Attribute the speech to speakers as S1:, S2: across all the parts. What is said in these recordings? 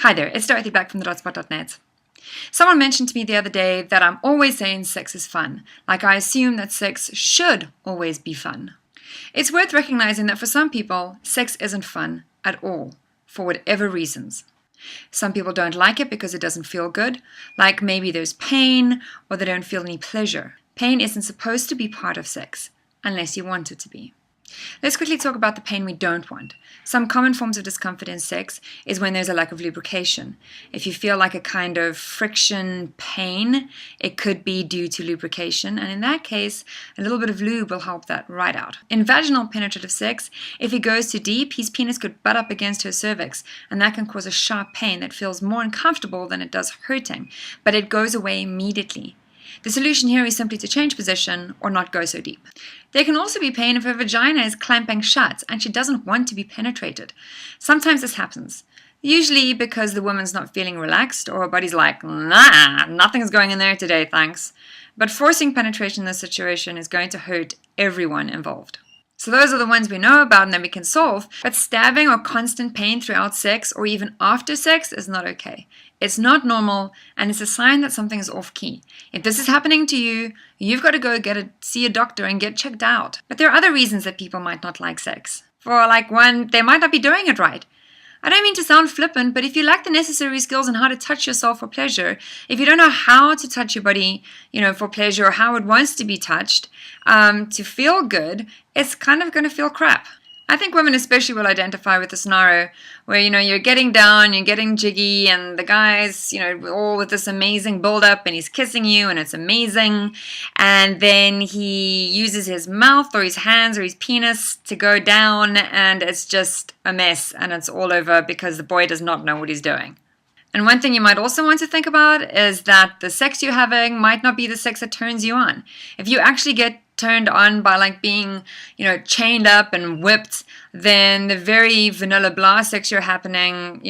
S1: Hi there, it's Dorothy Black from the.spot.net. Someone mentioned to me the other day that I'm always saying sex is fun, like I assume that sex should always be fun. It's worth recognizing that for some people, sex isn't fun at all, for whatever reasons. Some people don't like it because it doesn't feel good, like maybe there's pain or they don't feel any pleasure. Pain isn't supposed to be part of sex, unless you want it to be. Let's quickly talk about the pain we don't want. Some common forms of discomfort in sex is when there's a lack of lubrication. If you feel like a kind of friction pain, it could be due to lubrication, and in that case, a little bit of lube will help that right out. In vaginal penetrative sex, if he goes too deep, his penis could butt up against her cervix, and that can cause a sharp pain that feels more uncomfortable than it does hurting, but it goes away immediately. The solution here is simply to change position or not go so deep. There can also be pain if her vagina is clamping shut and she doesn't want to be penetrated. Sometimes this happens, usually because the woman's not feeling relaxed or her body's like, nah, nothing's going in there today, thanks. But forcing penetration in this situation is going to hurt everyone involved. So those are the ones we know about and that we can solve, but stabbing or constant pain throughout sex or even after sex is not okay. It's not normal, and it's a sign that something is off key. If this is happening to you, you've got to go see a doctor and get checked out. But there are other reasons that people might not like sex. For one, they might not be doing it right. I don't mean to sound flippant, but if you lack the necessary skills on how to touch yourself for pleasure, if you don't know how to touch your body, for pleasure or how it wants to be touched, to feel good, it's kind of going to feel crap. I think women especially will identify with the scenario where, you're getting down, you're getting jiggy, and the guy's, all with this amazing build-up, and he's kissing you, and it's amazing, and then he uses his mouth or his hands or his penis to go down, and it's just a mess, and it's all over because the boy does not know what he's doing. And one thing you might also want to think about is that the sex you're having might not be the sex that turns you on. If you actually get turned on by being, chained up and whipped, then the very vanilla blah sex you're having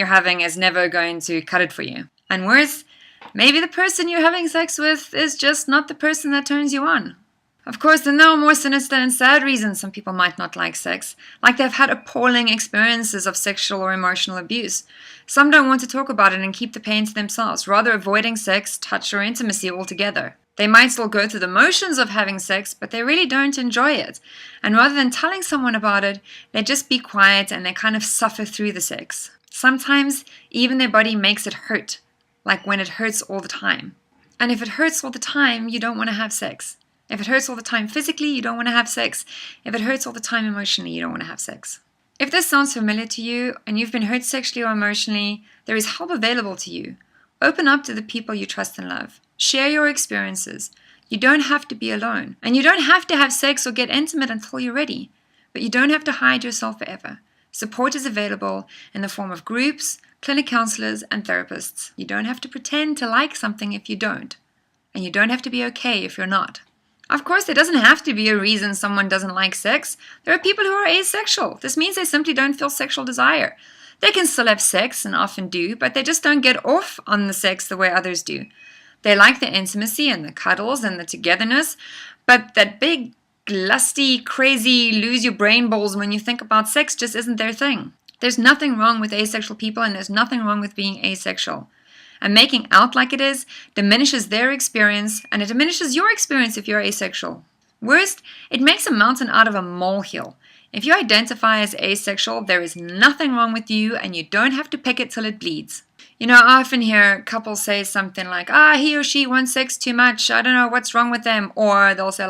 S1: is never going to cut it for you. And worse, maybe the person you're having sex with is just not the person that turns you on. Of course, there are no more sinister and sad reasons some people might not like sex, like they've had appalling experiences of sexual or emotional abuse. Some don't want to talk about it and keep the pain to themselves, rather avoiding sex, touch, or intimacy altogether. They might still go through the motions of having sex, but they really don't enjoy it. And rather than telling someone about it, they just be quiet and they kind of suffer through the sex. Sometimes, even their body makes it hurt, like when it hurts all the time. And if it hurts all the time, you don't want to have sex. If it hurts all the time physically, you don't want to have sex. If it hurts all the time emotionally, you don't want to have sex. If this sounds familiar to you and you've been hurt sexually or emotionally, there is help available to you. Open up to the people you trust and love. Share your experiences. You don't have to be alone. And you don't have to have sex or get intimate until you're ready. But you don't have to hide yourself forever. Support is available in the form of groups, clinic counselors, and therapists. You don't have to pretend to like something if you don't. And you don't have to be okay if you're not. Of course, there doesn't have to be a reason someone doesn't like sex. There are people who are asexual. This means they simply don't feel sexual desire. They can still have sex, and often do, but they just don't get off on the sex the way others do. They like the intimacy and the cuddles and the togetherness, but that big, lusty, crazy, lose your brain balls when you think about sex just isn't their thing. There's nothing wrong with asexual people, and there's nothing wrong with being asexual. And making out like it is diminishes their experience, and it diminishes your experience if you're asexual. Worst, it makes a mountain out of a molehill. If you identify as asexual, there is nothing wrong with you, and you don't have to pick it till it bleeds. I often hear couples say something like, he or she wants sex too much, I don't know what's wrong with them. Or they'll say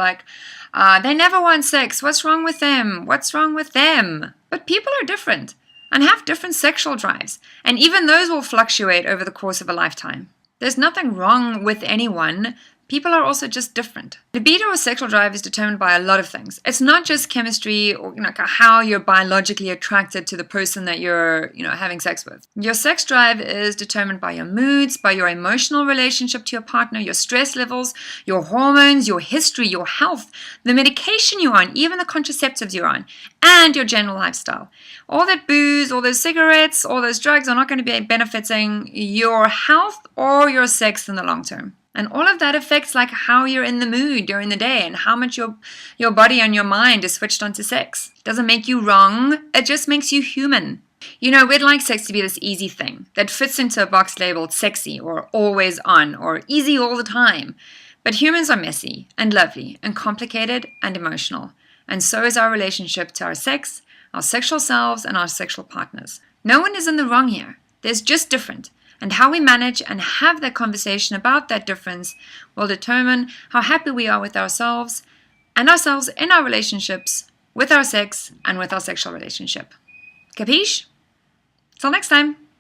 S1: they never want sex, what's wrong with them? What's wrong with them? But people are different and have different sexual drives, and even those will fluctuate over the course of a lifetime. There's nothing wrong with anyone. People are also just different. Libido or sexual drive is determined by a lot of things. It's not just chemistry or how you're biologically attracted to the person that you're having sex with. Your sex drive is determined by your moods, by your emotional relationship to your partner, your stress levels, your hormones, your history, your health, the medication you're on, even the contraceptives you're on, and your general lifestyle. All that booze, all those cigarettes, all those drugs are not going to be benefiting your health or your sex in the long term. And all of that affects how you're in the mood during the day and how much your body and your mind is switched onto sex. It doesn't make you wrong, it just makes you human. We'd like sex to be this easy thing that fits into a box labeled sexy or always on or easy all the time. But humans are messy and lovely and complicated and emotional. And so is our relationship to our sex, our sexual selves, and our sexual partners. No one is in the wrong here. There's just different. And how we manage and have that conversation about that difference will determine how happy we are with ourselves and ourselves in our relationships, with our sex, and with our sexual relationship. Capiche? Till next time.